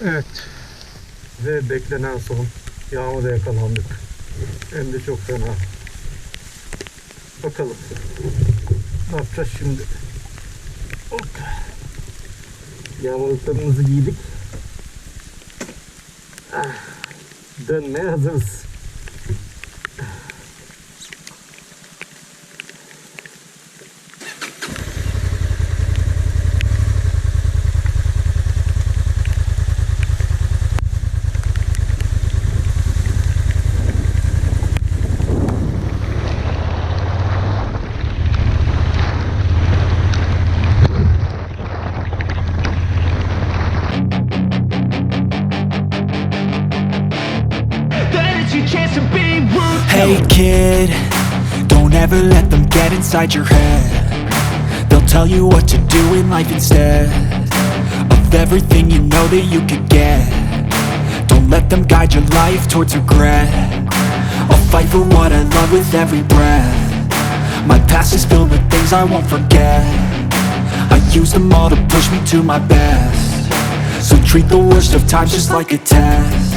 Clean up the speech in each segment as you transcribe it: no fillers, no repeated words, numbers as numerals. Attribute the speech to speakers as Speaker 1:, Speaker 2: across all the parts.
Speaker 1: Evet. Ve beklenen son. Yağmura yakalandık. Hem de çok fena. Bakalım. Ne yapacağız şimdi? Hop. Yağmurluklarımızı giydik. Dönmeye hazırız.
Speaker 2: Hey kid, don't ever let them get inside your head. They'll tell you what to do in life instead of everything you know that you could get. Don't let them guide your life towards regret. I'll fight for what I love with every breath. My past is filled with things I won't forget. I use them all to push me to my best. So treat the worst of times just like a test.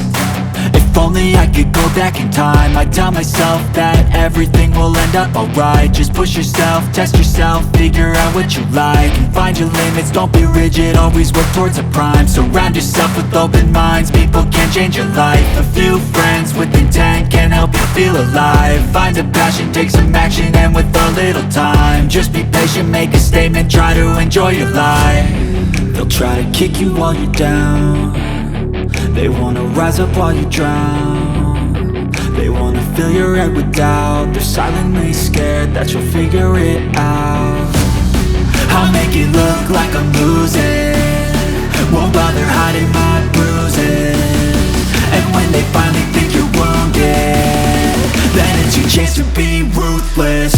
Speaker 2: If only I could go back in time, I'd tell myself that everything will end up alright. Just push yourself, test yourself, figure out what you like, and find your limits, don't be rigid, always work towards a prime. Surround yourself with open minds, people can change your life. A few friends with intent can help you feel alive. Find a passion, take some action, and with a little time, just be patient, make a statement, try to enjoy your life. They'll try to kick you while you're down. They wanna rise up while you drown. They wanna fill your head with doubt. They're silently scared that you'll figure it out. I'll make it look like I'm losing, won't bother hiding my bruises. And when they finally think you're wounded, then it's your chance to be ruthless.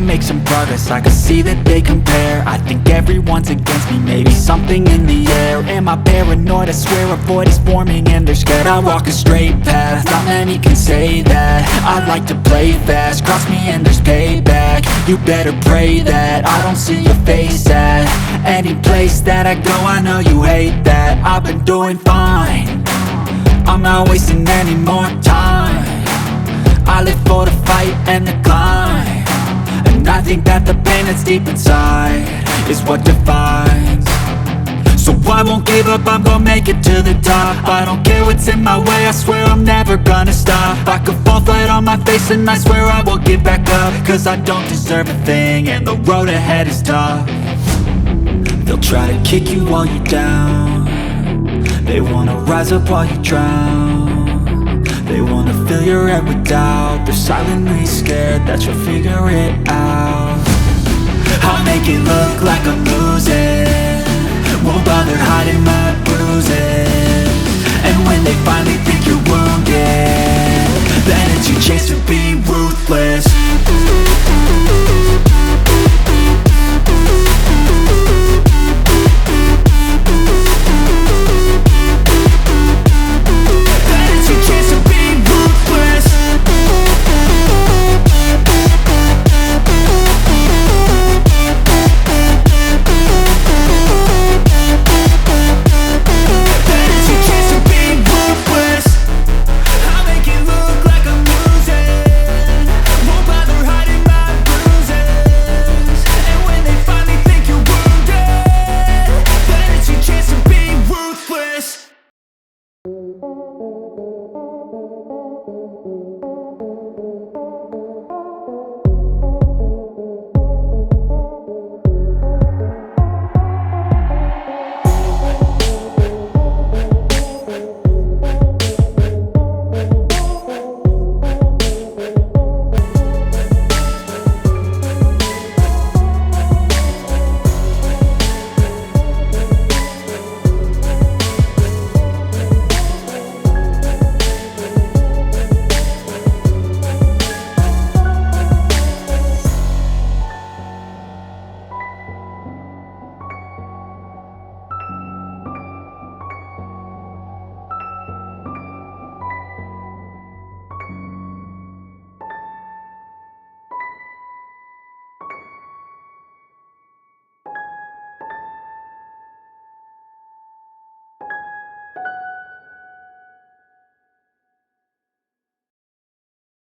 Speaker 2: Make some progress, I can see that they compare. I think everyone's against me, maybe something in the air. Am I paranoid? I swear a void is forming and they're scared. I walk a straight path, not many can say that. I like to play fast, cross me and there's payback. You better pray that I don't see your face at any place that I go. I know you hate that. I've been doing fine, I'm not wasting any more time. I live for the fight and the climb. And I think that the pain that's deep inside is what defines. So I won't give up, I'm gonna make it to the top. I don't care what's in my way, I swear I'm never gonna stop. I could fall flat on my face and I swear I will get back up. Cause I don't deserve a thing and the road ahead is tough. They'll try to kick you while you're down. They wanna rise up while you drown. They wanna fill your head with doubt. They're silently scared that you'll figure it out. I'll make it look like I'm losing, won't bother hiding my bruises.